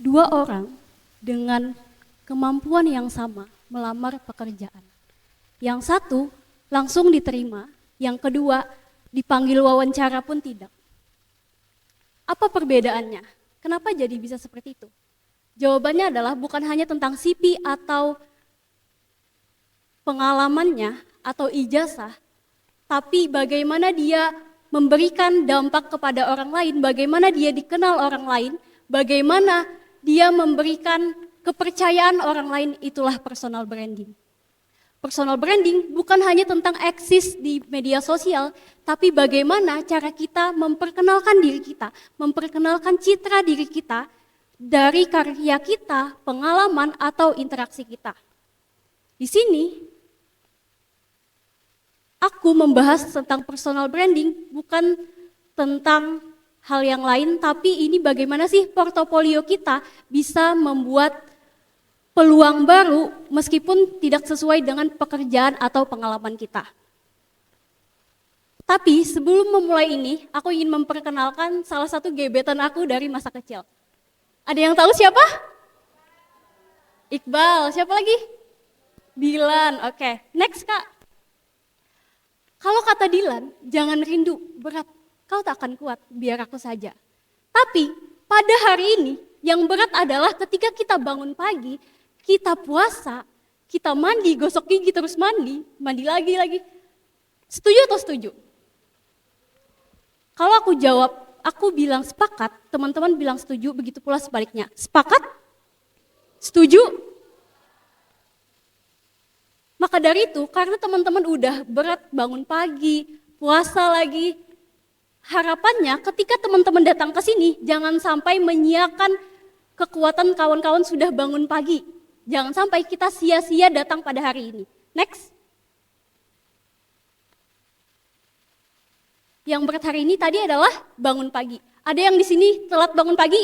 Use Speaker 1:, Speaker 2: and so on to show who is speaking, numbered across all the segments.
Speaker 1: Dua orang dengan kemampuan yang sama melamar pekerjaan. Yang satu langsung diterima, yang kedua dipanggil wawancara pun tidak. Apa perbedaannya? Kenapa jadi bisa seperti itu? Jawabannya adalah bukan hanya tentang CV atau pengalamannya atau ijazah, tapi bagaimana dia memberikan dampak kepada orang lain, bagaimana dia dikenal orang lain, bagaimana dia memberikan kepercayaan orang lain, itulah personal branding. Personal branding bukan hanya tentang eksis di media sosial, tapi bagaimana cara kita memperkenalkan diri kita, memperkenalkan citra diri kita dari karya kita, pengalaman, atau interaksi kita. Di sini, aku membahas tentang personal branding, bukan tentang hal yang lain, tapi ini bagaimana sih portofolio kita bisa membuat peluang baru meskipun tidak sesuai dengan pekerjaan atau pengalaman kita. Tapi sebelum memulai ini, aku ingin memperkenalkan salah satu gebetan aku dari masa kecil. Ada yang tahu siapa? Iqbal, siapa lagi? Dilan, oke. Next Kak. Kalau kata Dilan, jangan rindu, berat. Kau tak akan kuat, biar aku saja. Tapi pada hari ini, yang berat adalah ketika kita bangun pagi, kita puasa, kita mandi, gosok gigi terus mandi lagi. Setuju atau setuju? Kalau aku jawab, aku bilang sepakat, teman-teman bilang setuju, begitu pula sebaliknya. Sepakat? Setuju? Maka dari itu, karena teman-teman udah berat bangun pagi, puasa lagi, harapannya ketika teman-teman datang ke sini, jangan sampai menyiakan kekuatan kawan-kawan sudah bangun pagi. Jangan sampai kita sia-sia datang pada hari ini. Next. Yang berat hari ini tadi adalah bangun pagi. Ada yang di sini telat bangun pagi?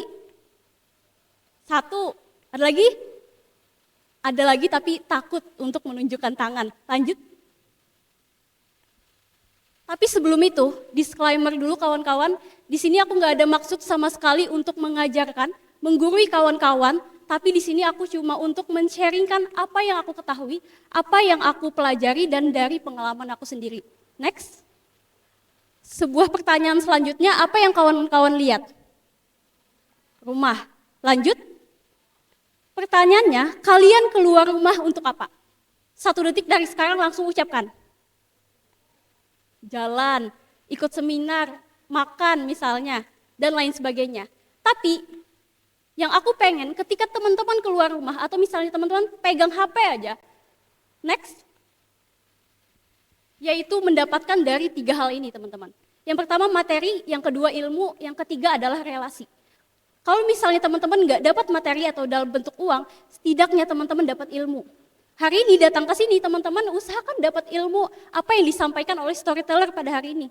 Speaker 1: Satu. Ada lagi? Ada lagi tapi takut untuk menunjukkan tangan. Lanjut. Tapi sebelum itu, disclaimer dulu kawan-kawan. Di sini aku nggak ada maksud sama sekali untuk mengajarkan, menggurui kawan-kawan. Tapi di sini aku cuma untuk men-sharingkan apa yang aku ketahui, apa yang aku pelajari dan dari pengalaman aku sendiri. Next. Sebuah pertanyaan selanjutnya, apa yang kawan-kawan lihat? Rumah. Lanjut. Pertanyaannya, kalian keluar rumah untuk apa? 1 detik dari sekarang langsung ucapkan. Jalan, ikut seminar, makan misalnya, dan lain sebagainya. Tapi yang aku pengen ketika teman-teman keluar rumah atau misalnya teman-teman pegang HP aja, next, yaitu mendapatkan dari 3 hal ini teman-teman. Yang pertama materi, yang kedua ilmu, yang ketiga adalah relasi. Kalau misalnya teman-teman nggak dapat materi atau dalam bentuk uang, setidaknya teman-teman dapat ilmu. Hari ini datang ke sini teman-teman usahakan dapat ilmu apa yang disampaikan oleh storyteller pada hari ini.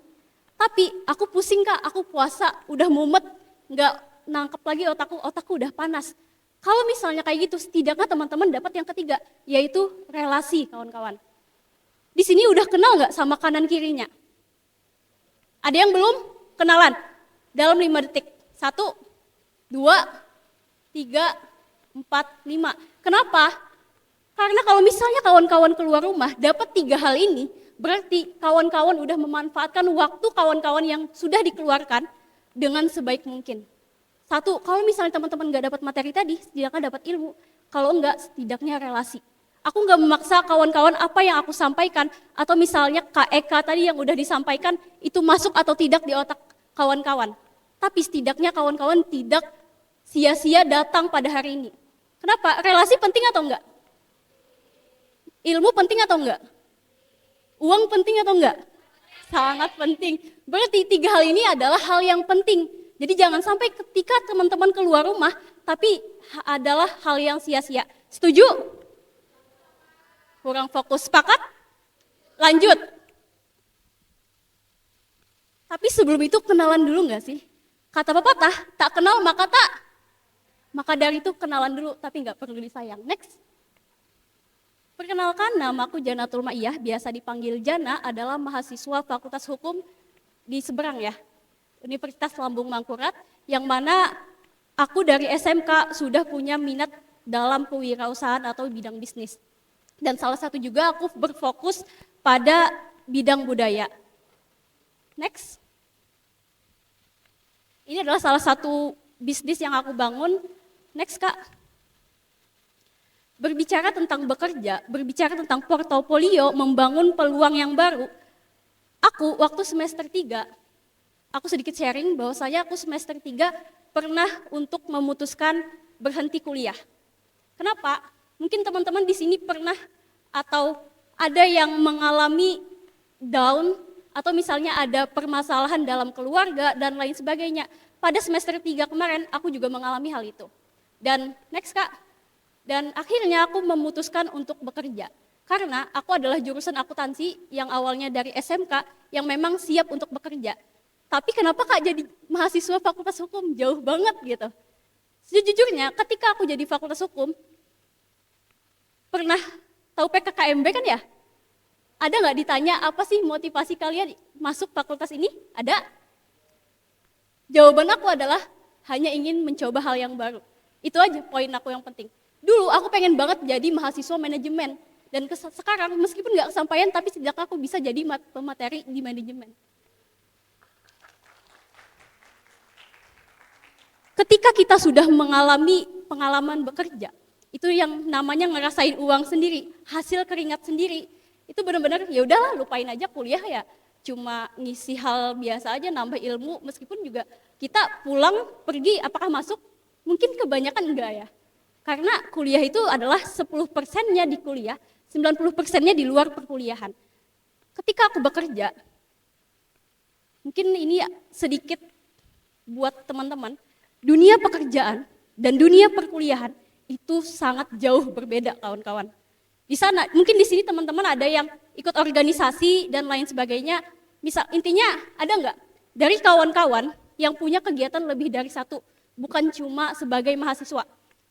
Speaker 1: Tapi aku pusing Kak, aku puasa, udah mumet, nggak nangkep lagi otakku udah panas. Kalau misalnya kayak gitu, setidaknya teman-teman dapat yang ketiga, yaitu relasi kawan-kawan. Di sini udah kenal nggak sama kanan kirinya? Ada yang belum kenalan? Dalam 5 detik. 1, 2, 3, 4, 5. Kenapa? Karena kalau misalnya kawan-kawan keluar rumah dapat 3 hal ini, berarti kawan-kawan udah memanfaatkan waktu kawan-kawan yang sudah dikeluarkan dengan sebaik mungkin. 1, kalau misalnya teman-teman nggak dapat materi tadi, setidaknya dapat ilmu. Kalau enggak, setidaknya relasi. Aku nggak memaksa kawan-kawan apa yang aku sampaikan, atau misalnya Kak Eka tadi yang udah disampaikan, itu masuk atau tidak di otak kawan-kawan. Tapi setidaknya kawan-kawan tidak sia-sia datang pada hari ini. Kenapa? Relasi penting atau enggak? Ilmu penting atau enggak? Uang penting atau enggak? Sangat penting. Berarti 3 hal ini adalah hal yang penting. Jadi jangan sampai ketika teman-teman keluar rumah, tapi adalah hal yang sia-sia. Setuju? Kurang fokus, sepakat? Lanjut. Tapi sebelum itu kenalan dulu nggak sih? Kata pepatah, tak kenal maka tak. Maka dari itu kenalan dulu, tapi nggak perlu disayang. Next. Perkenalkan, namaku Janatul Ma'iyah, biasa dipanggil Jana, adalah mahasiswa Fakultas Hukum di seberang ya, Universitas Lambung Mangkurat, yang mana aku dari SMK sudah punya minat dalam kewirausahaan atau bidang bisnis. Dan salah satu juga aku berfokus pada bidang budaya. Next. Ini adalah salah satu bisnis yang aku bangun. Next, Kak. Berbicara tentang bekerja, berbicara tentang portofolio, membangun peluang yang baru. Aku waktu semester 3, aku sedikit sharing bahwasanya aku semester 3 pernah untuk memutuskan berhenti kuliah. Kenapa? Mungkin teman-teman di sini pernah atau ada yang mengalami down atau misalnya ada permasalahan dalam keluarga dan lain sebagainya. Pada semester 3 kemarin aku juga mengalami hal itu. Dan next, Kak. Dan akhirnya aku memutuskan untuk bekerja. Karena aku adalah jurusan akuntansi yang awalnya dari SMK yang memang siap untuk bekerja. Tapi kenapa Kak jadi mahasiswa Fakultas Hukum? Jauh banget gitu. Sejujurnya ketika aku jadi Fakultas Hukum, pernah tahu PKKMB kan ya? Ada nggak ditanya apa sih motivasi kalian masuk fakultas ini? Ada? Jawaban aku adalah hanya ingin mencoba hal yang baru. Itu aja poin aku yang penting. Dulu aku pengen banget jadi mahasiswa manajemen. Dan sekarang meskipun nggak kesampaian tapi setidaknya aku bisa jadi pemateri di manajemen. Ketika kita sudah mengalami pengalaman bekerja, itu yang namanya ngerasain uang sendiri, hasil keringat sendiri, itu benar-benar ya udahlah lupain aja kuliah ya. Cuma ngisi hal biasa aja, nambah ilmu, meskipun juga kita pulang pergi apakah masuk? Mungkin kebanyakan enggak ya. Karena kuliah itu adalah 10%-nya di kuliah, 90%-nya di luar perkuliahan. Ketika aku bekerja, mungkin ini sedikit buat teman-teman, dunia pekerjaan dan dunia perkuliahan itu sangat jauh berbeda kawan-kawan. Di sana, mungkin di sini teman-teman ada yang ikut organisasi dan lain sebagainya. Misal intinya ada nggak dari kawan-kawan yang punya kegiatan lebih dari satu, bukan cuma sebagai mahasiswa.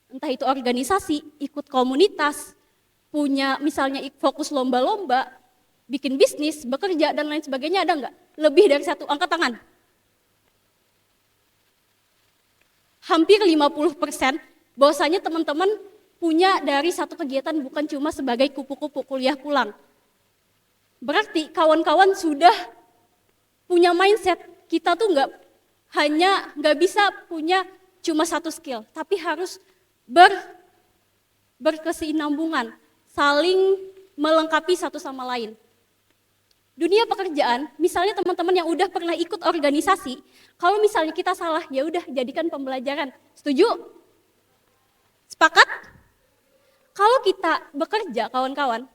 Speaker 1: Entah itu organisasi, ikut komunitas, punya misalnya fokus lomba-lomba, bikin bisnis, bekerja, dan lain sebagainya, ada nggak? Lebih dari satu, angkat tangan. Hampir 50% bahwasanya teman-teman punya dari satu kegiatan bukan cuma sebagai kupu-kupu kuliah pulang. Berarti kawan-kawan sudah punya mindset, kita tuh nggak bisa punya cuma satu skill, tapi harus berkesinambungan, saling melengkapi satu sama lain. Dunia pekerjaan, misalnya teman-teman yang udah pernah ikut organisasi, kalau misalnya kita salah, ya udah jadikan pembelajaran. Setuju? Sepakat? Kalau kita bekerja, kawan-kawan,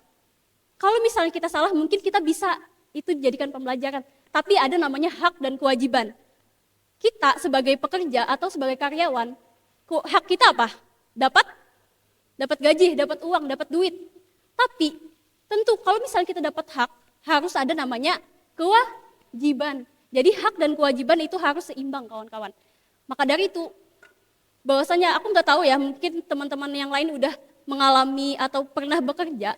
Speaker 1: kalau misalnya kita salah, mungkin kita bisa itu dijadikan pembelajaran. Tapi ada namanya hak dan kewajiban. Kita sebagai pekerja atau sebagai karyawan, hak kita apa? Dapat gaji, dapat uang, dapat duit. Tapi tentu kalau misalnya kita dapat hak, harus ada namanya kewajiban. Jadi hak dan kewajiban itu harus seimbang kawan-kawan. Maka dari itu, bahwasanya aku nggak tahu ya, mungkin teman-teman yang lain udah mengalami atau pernah bekerja,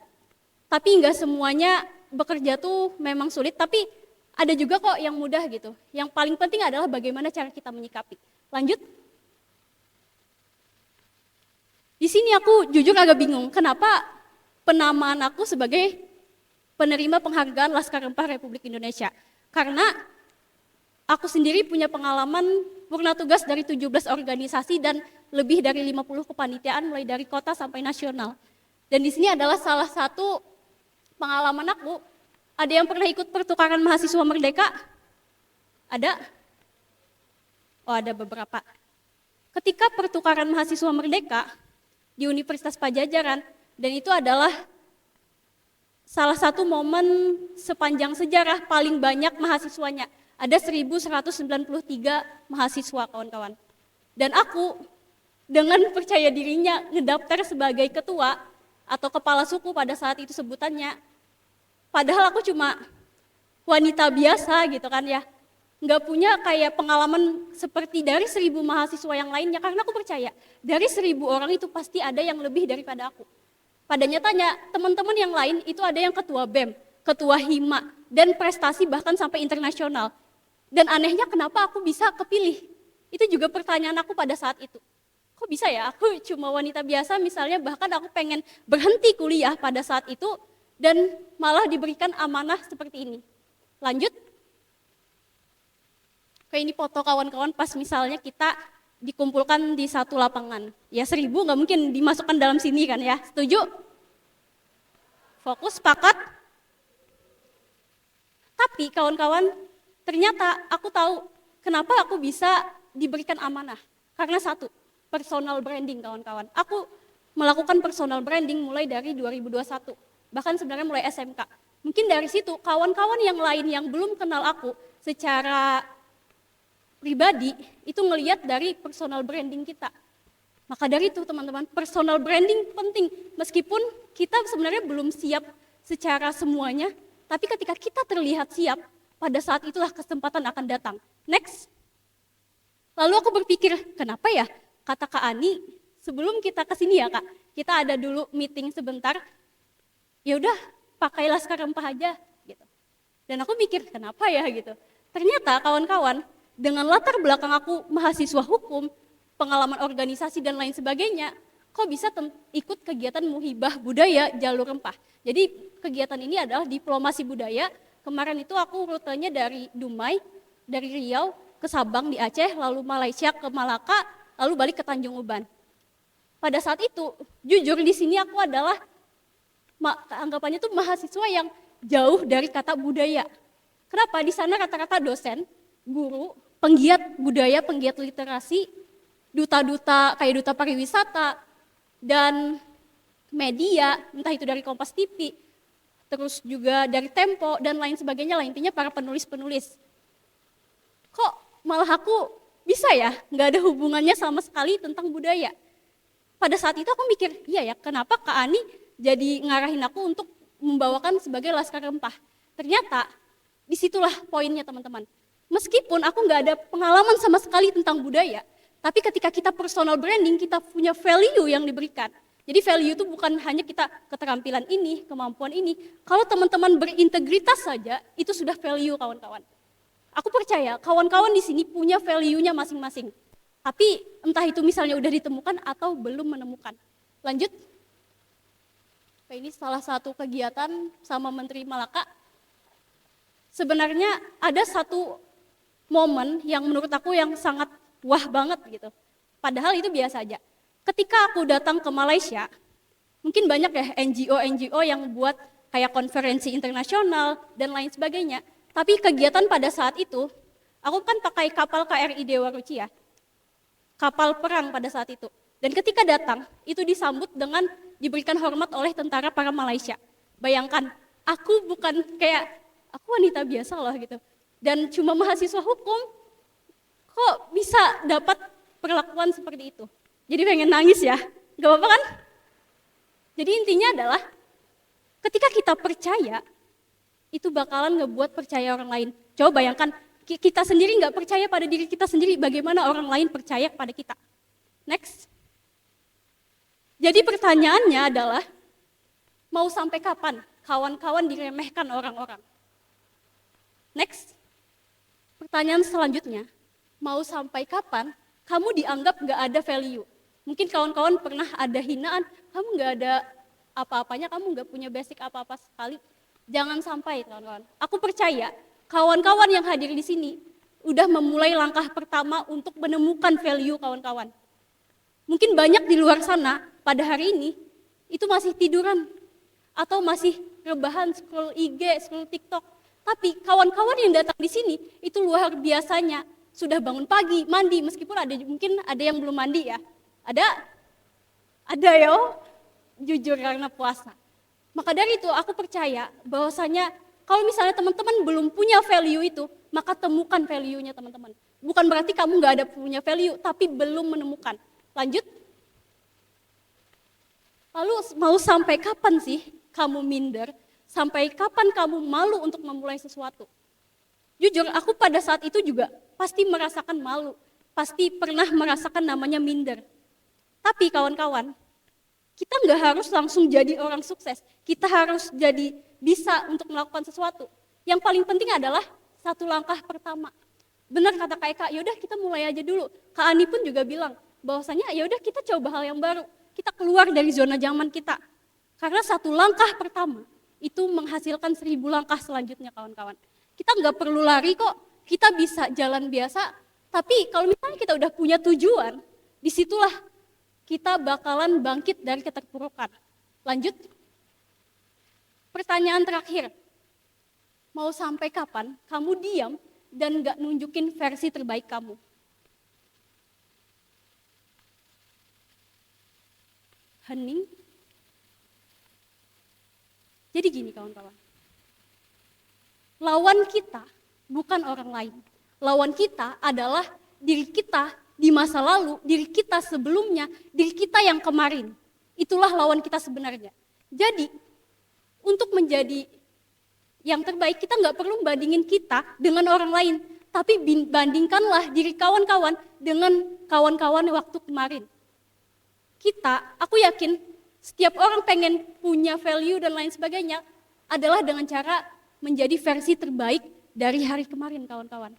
Speaker 1: tapi nggak semuanya bekerja tuh memang sulit, tapi ada juga kok yang mudah gitu. Yang paling penting adalah bagaimana cara kita menyikapi. Lanjut. Di sini aku jujur agak bingung, kenapa penamaan aku sebagai penerima penghargaan Laskar Rempah Republik Indonesia. Karena aku sendiri punya pengalaman purna tugas dari 17 organisasi dan lebih dari 50 kepanitiaan mulai dari kota sampai nasional. Dan di sini adalah salah satu pengalaman aku. Ada yang pernah ikut pertukaran mahasiswa merdeka? Ada? Oh, ada beberapa. Ketika pertukaran mahasiswa merdeka di Universitas Padjadjaran, dan itu adalah salah satu momen sepanjang sejarah paling banyak mahasiswanya. Ada 1.193 mahasiswa kawan-kawan. Dan aku dengan percaya dirinya ngedaftar sebagai ketua atau kepala suku pada saat itu sebutannya. Padahal aku cuma wanita biasa gitu kan ya. Nggak punya kayak pengalaman seperti dari 1.000 mahasiswa yang lainnya. Karena aku percaya dari 1.000 orang itu pasti ada yang lebih daripada aku. Pada nyatanya teman-teman yang lain itu ada yang ketua BEM, ketua HIMA, dan prestasi bahkan sampai internasional. Dan anehnya kenapa aku bisa kepilih? Itu juga pertanyaan aku pada saat itu. Kok bisa ya, aku cuma wanita biasa misalnya, bahkan aku pengen berhenti kuliah pada saat itu, dan malah diberikan amanah seperti ini. Lanjut. Kayak ini foto kawan-kawan pas misalnya kita dikumpulkan di satu lapangan. Ya 1.000 nggak mungkin dimasukkan dalam sini kan ya, setuju? Fokus, sepakat? Tapi kawan-kawan, ternyata aku tahu kenapa aku bisa diberikan amanah. Karena satu, personal branding kawan-kawan. Aku melakukan personal branding mulai dari 2021, bahkan sebenarnya mulai SMK. Mungkin dari situ kawan-kawan yang lain yang belum kenal aku secara pribadi itu ngelihat dari personal branding kita. Maka dari itu teman-teman, personal branding penting. Meskipun kita sebenarnya belum siap secara semuanya, tapi ketika kita terlihat siap, pada saat itulah kesempatan akan datang. Next. Lalu aku berpikir, kenapa ya kata Kak Ani, sebelum kita kesini ya Kak, kita ada dulu meeting sebentar, ya udah pakai laskar rempah aja gitu. Dan aku mikir, kenapa ya gitu. Ternyata kawan-kawan, dengan latar belakang aku mahasiswa hukum, pengalaman organisasi dan lain sebagainya, kok bisa ikut kegiatan muhibah budaya jalur rempah. Jadi kegiatan ini adalah diplomasi budaya. Kemarin itu aku rutenya dari Dumai, dari Riau ke Sabang di Aceh, lalu Malaysia ke Malaka, lalu balik ke Tanjung Uban. Pada saat itu, jujur di sini aku adalah anggapannya tuh mahasiswa yang jauh dari kata budaya. Kenapa? Di sana rata-rata dosen, guru, penggiat budaya, penggiat literasi, duta-duta kayak duta pariwisata, dan media, entah itu dari Kompas TV, terus juga dari Tempo, dan lain sebagainya lah, intinya para penulis-penulis. Kok malah aku bisa ya, nggak ada hubungannya sama sekali tentang budaya. Pada saat itu aku mikir, iya ya, kenapa Kak Ani jadi ngarahin aku untuk membawakan sebagai laskar rempah. Ternyata, disitulah poinnya teman-teman. Meskipun aku nggak ada pengalaman sama sekali tentang budaya, tapi ketika kita personal branding, kita punya value yang diberikan. Jadi value itu bukan hanya kita keterampilan ini, kemampuan ini. Kalau teman-teman berintegritas saja, itu sudah value kawan-kawan. Aku percaya kawan-kawan di sini punya value-nya masing-masing. Tapi entah itu misalnya udah ditemukan atau belum menemukan. Lanjut. Ini salah satu kegiatan sama Menteri Malaka. Sebenarnya ada satu momen yang menurut aku yang sangat wah banget gitu. Padahal itu biasa aja. Ketika aku datang ke Malaysia, mungkin banyak ya NGO yang buat kayak konferensi internasional dan lain sebagainya. Tapi kegiatan pada saat itu, aku kan pakai kapal KRI Dewa Ruci ya. Kapal perang pada saat itu. Dan ketika datang, itu disambut dengan diberikan hormat oleh tentara para Malaysia. Bayangkan, aku bukan kayak, aku wanita biasa loh gitu. Dan cuma mahasiswa hukum, kok bisa dapat perlakuan seperti itu. Jadi pengen nangis ya, gak apa-apa kan? Jadi intinya adalah, ketika kita percaya, itu bakalan ngebuat percaya orang lain. Coba bayangkan, kita sendiri gak percaya pada diri kita sendiri, bagaimana orang lain percaya kepada kita. Next. Jadi pertanyaannya adalah, mau sampai kapan kawan-kawan diremehkan orang-orang? Next. Pertanyaan selanjutnya, mau sampai kapan kamu dianggap gak ada value? Mungkin kawan-kawan pernah ada hinaan, kamu gak ada apa-apanya, kamu gak punya basic apa-apa sekali. Jangan sampai kawan-kawan. Aku percaya kawan-kawan yang hadir di sini udah memulai langkah pertama untuk menemukan value kawan-kawan. Mungkin banyak di luar sana pada hari ini itu masih tiduran atau masih rebahan scroll IG, scroll TikTok. Tapi kawan-kawan yang datang di sini itu luar biasanya sudah bangun pagi, mandi, meskipun mungkin ada yang belum mandi ya. Ada yo, jujur karena puasa. Maka dari itu aku percaya bahwasanya kalau misalnya teman-teman belum punya value itu, maka temukan value-nya teman-teman. Bukan berarti kamu nggak ada punya value, tapi belum menemukan. Lanjut. Lalu mau sampai kapan sih kamu minder? Sampai kapan kamu malu untuk memulai sesuatu? Jujur, aku pada saat itu juga pasti merasakan malu. Pasti pernah merasakan namanya minder. Tapi kawan-kawan, kita nggak harus langsung jadi orang sukses. Kita harus jadi bisa untuk melakukan sesuatu. Yang paling penting adalah satu langkah pertama. Benar kata Kak Eka, yaudah kita mulai aja dulu. Kak Ani pun juga bilang bahwasanya yaudah kita coba hal yang baru. Kita keluar dari zona nyaman kita. Karena satu langkah pertama itu menghasilkan 1000 langkah selanjutnya kawan-kawan. Kita nggak perlu lari kok, kita bisa jalan biasa. Tapi kalau misalnya kita udah punya tujuan, disitulah kita bakalan bangkit dari keterpurukan. Lanjut. Pertanyaan terakhir, mau sampai kapan kamu diam dan gak nunjukin versi terbaik kamu? Hening. Jadi gini kawan-kawan, lawan kita bukan orang lain. Lawan kita adalah diri kita di masa lalu, diri kita sebelumnya, diri kita yang kemarin. Itulah lawan kita sebenarnya. Jadi, untuk menjadi yang terbaik, kita nggak perlu bandingin kita dengan orang lain. Tapi bandingkanlah diri kawan-kawan dengan kawan-kawan waktu kemarin. Aku yakin, setiap orang pengen punya value dan lain sebagainya adalah dengan cara menjadi versi terbaik dari hari kemarin kawan-kawan.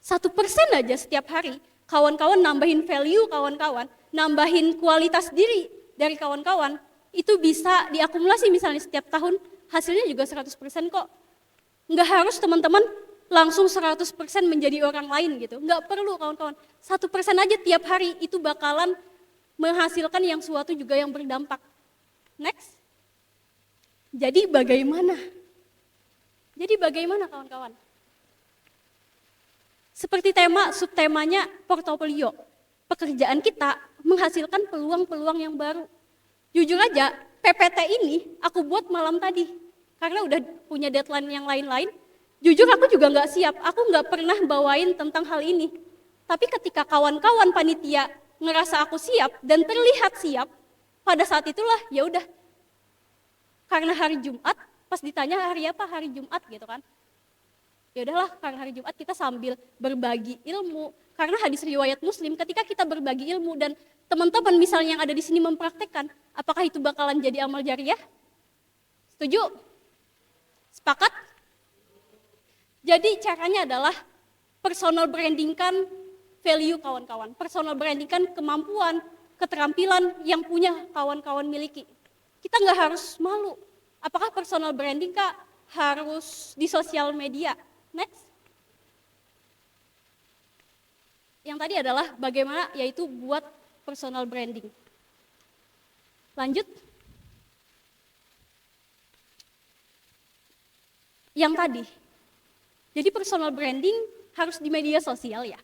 Speaker 1: 1% aja setiap hari, kawan-kawan nambahin value kawan-kawan, nambahin kualitas diri dari kawan-kawan, itu bisa diakumulasi misalnya setiap tahun, hasilnya juga 100% kok. Nggak harus teman-teman langsung 100% menjadi orang lain gitu, nggak perlu kawan-kawan. 1% aja tiap hari itu bakalan menghasilkan yang suatu juga yang berdampak. Next. Jadi bagaimana kawan-kawan? Seperti subtemanya portofolio. Pekerjaan kita menghasilkan peluang-peluang yang baru. Jujur aja, PPT ini aku buat malam tadi. Karena udah punya deadline yang lain-lain. Jujur aku juga nggak siap, aku nggak pernah bawain tentang hal ini. Tapi ketika kawan-kawan panitia ngerasa aku siap dan terlihat siap, pada saat itulah ya udah. Karena hari Jumat, pas ditanya hari apa, hari Jumat gitu kan. Ya udahlah, karena hari Jumat kita sambil berbagi ilmu. Karena hadis riwayat Muslim, ketika kita berbagi ilmu dan teman-teman misalnya yang ada di sini mempraktekkan, apakah itu bakalan jadi amal jariah? Setuju? Sepakat? Jadi caranya adalah personal brandingkan value kawan-kawan. Personal brandingkan kemampuan, keterampilan yang punya kawan-kawan miliki. Kita nggak harus malu. Apakah personal branding Kak harus di sosial media? Next. Yang tadi adalah bagaimana, yaitu buat personal branding. Lanjut. Yang tadi. Jadi personal branding harus di media sosial ya?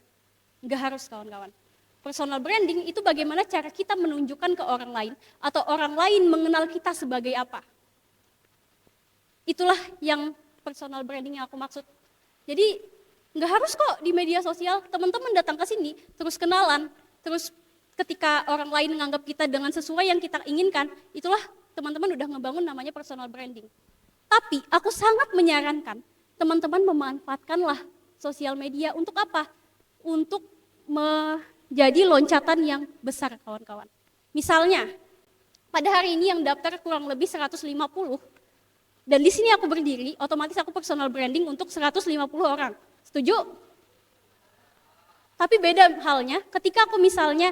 Speaker 1: Nggak harus kawan-kawan. Personal branding itu bagaimana cara kita menunjukkan ke orang lain atau orang lain mengenal kita sebagai apa. Itulah yang personal branding yang aku maksud. Jadi nggak harus kok di media sosial, teman-teman datang ke sini terus kenalan, terus ketika orang lain menganggap kita dengan sesuai yang kita inginkan, itulah teman-teman udah ngebangun namanya personal branding. Tapi aku sangat menyarankan teman-teman memanfaatkanlah sosial media untuk apa? Untuk menjadi loncatan yang besar kawan-kawan. Misalnya, pada hari ini yang daftar kurang lebih 150, dan di sini aku berdiri, otomatis aku personal branding untuk 150 orang. Setuju? Tapi beda halnya ketika aku misalnya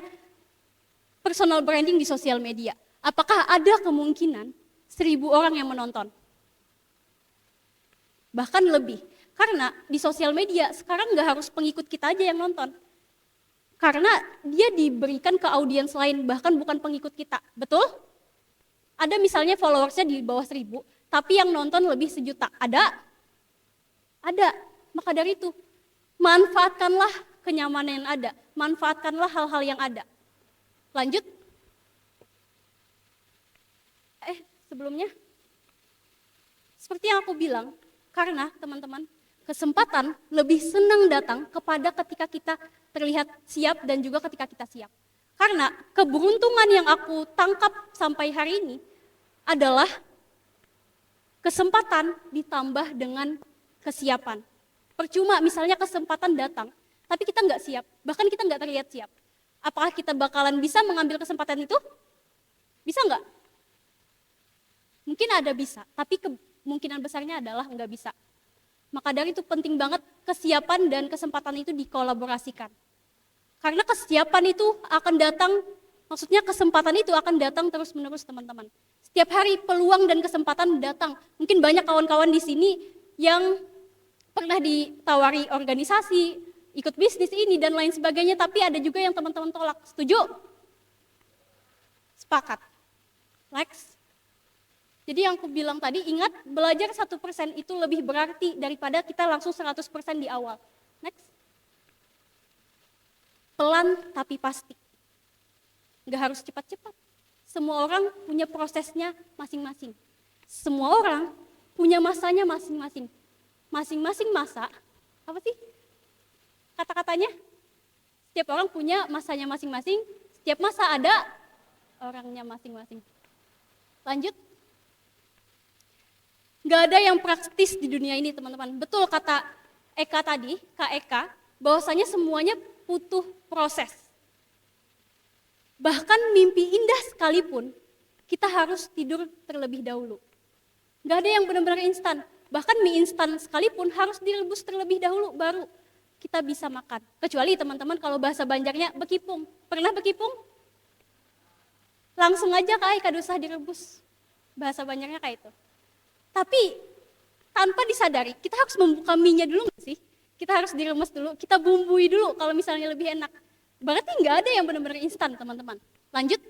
Speaker 1: personal branding di sosial media. Apakah ada kemungkinan 1000 orang yang menonton? Bahkan lebih. Karena di sosial media sekarang nggak harus pengikut kita aja yang nonton. Karena dia diberikan ke audiens lain, bahkan bukan pengikut kita. Betul? Ada misalnya followersnya di bawah 1000, tapi yang nonton lebih 1.000.000. Ada? Ada. Maka dari itu, manfaatkanlah kenyamanan yang ada. Manfaatkanlah hal-hal yang ada. Lanjut. Sebelumnya, seperti yang aku bilang, karena teman-teman, kesempatan lebih senang datang kepada ketika kita terlihat siap dan juga ketika kita siap. Karena keberuntungan yang aku tangkap sampai hari ini adalah kesempatan ditambah dengan kesiapan. Percuma misalnya kesempatan datang, tapi kita nggak siap, bahkan kita nggak terlihat siap. Apakah kita bakalan bisa mengambil kesempatan itu? Bisa nggak? Mungkin ada bisa, tapi kemungkinan besarnya adalah nggak bisa. Maka dari itu penting banget kesiapan dan kesempatan itu dikolaborasikan. Karena kesiapan itu akan datang, maksudnya kesempatan itu akan datang terus-menerus teman-teman. Setiap hari peluang dan kesempatan datang. Mungkin banyak kawan-kawan di sini yang pernah ditawari organisasi, ikut bisnis ini dan lain sebagainya, tapi ada juga yang teman-teman tolak. Setuju? Sepakat. Next. Jadi yang aku bilang tadi, ingat belajar 1% itu lebih berarti daripada kita langsung 100% di awal. Next. Pelan tapi pasti. Nggak harus cepat-cepat. Semua orang punya prosesnya masing-masing. Semua orang punya masanya masing-masing. Masing-masing masa, apa sih kata-katanya? Setiap orang punya masanya masing-masing, setiap masa ada orangnya masing-masing. Lanjut. Nggak ada yang praktis di dunia ini teman-teman. Betul kata Eka tadi, Kak Eka, bahwasanya semuanya butuh proses. Bahkan mimpi indah sekalipun, kita harus tidur terlebih dahulu. Nggak ada yang benar-benar instan. Bahkan mie instan sekalipun harus direbus terlebih dahulu, baru kita bisa makan. Kecuali teman-teman kalau bahasa Banjarnya bekipung. Pernah bekipung? Langsung aja Kak Eka usah direbus. Bahasa Banjarnya kayak itu. Tapi tanpa disadari, kita harus membuka mie-nya dulu nggak sih? Kita harus diremes dulu, kita bumbui dulu kalau misalnya lebih enak. Berarti nggak ada yang benar-benar instan teman-teman. Lanjut.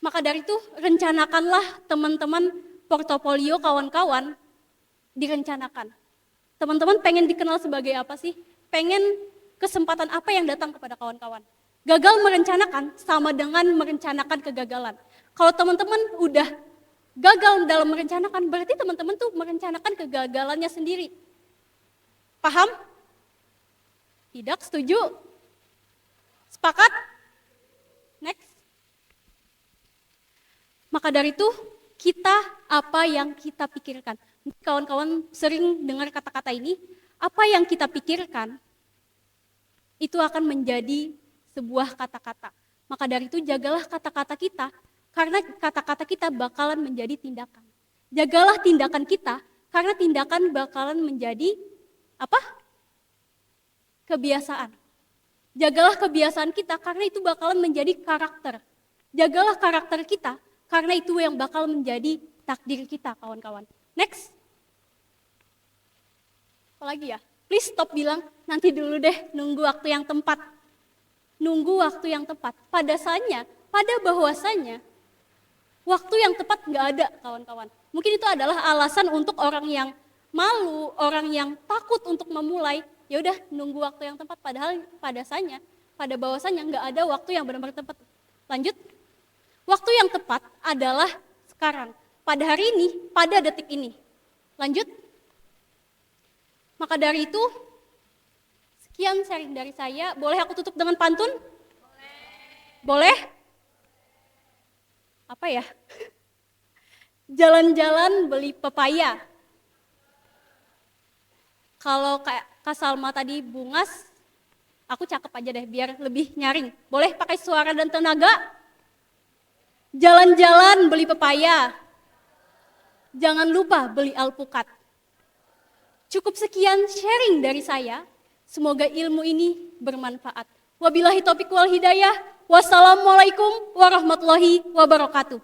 Speaker 1: Maka dari itu rencanakanlah teman-teman portofolio kawan-kawan direncanakan. Teman-teman pengen dikenal sebagai apa sih? Pengen kesempatan apa yang datang kepada kawan-kawan? Gagal merencanakan sama dengan merencanakan kegagalan. Kalau teman-teman udah gagal dalam merencanakan, berarti teman-teman tuh merencanakan kegagalannya sendiri. Paham? Tidak, setuju? Sepakat? Next. Maka dari itu, kita apa yang kita pikirkan. Kawan-kawan sering dengar kata-kata ini, apa yang kita pikirkan, itu akan menjadi sebuah kata-kata. Maka dari itu, jagalah kata-kata kita, karena kata-kata kita bakalan menjadi tindakan. Jagalah tindakan kita, karena tindakan bakalan menjadi apa? Kebiasaan. Jagalah kebiasaan kita, karena itu bakalan menjadi karakter. Jagalah karakter kita, karena itu yang bakal menjadi takdir kita, kawan-kawan. Next. Apa lagi ya? Please stop bilang, nanti dulu deh, nunggu waktu yang tepat. Nunggu waktu yang tepat. Pada bahwasanya, waktu yang tepat nggak ada, kawan-kawan. Mungkin itu adalah alasan untuk orang yang malu, orang yang takut untuk memulai. Ya udah nunggu waktu yang tepat. Padahal pada bahwasanya nggak ada waktu yang benar-benar tepat. Lanjut. Waktu yang tepat adalah sekarang. Pada hari ini, pada detik ini. Lanjut. Maka dari itu, sekian sharing dari saya. Boleh aku tutup dengan pantun? Boleh? Apa ya? Jalan-jalan beli pepaya. Kalau kayak Kak Salma tadi bungas, aku cakep aja deh biar lebih nyaring. Boleh pakai suara dan tenaga? Jalan-jalan beli pepaya. Jangan lupa beli alpukat. Cukup sekian sharing dari saya. Semoga ilmu ini bermanfaat. Wabillahi taufiq wal hidayah. Wassalamualaikum warahmatullahi wabarakatuh.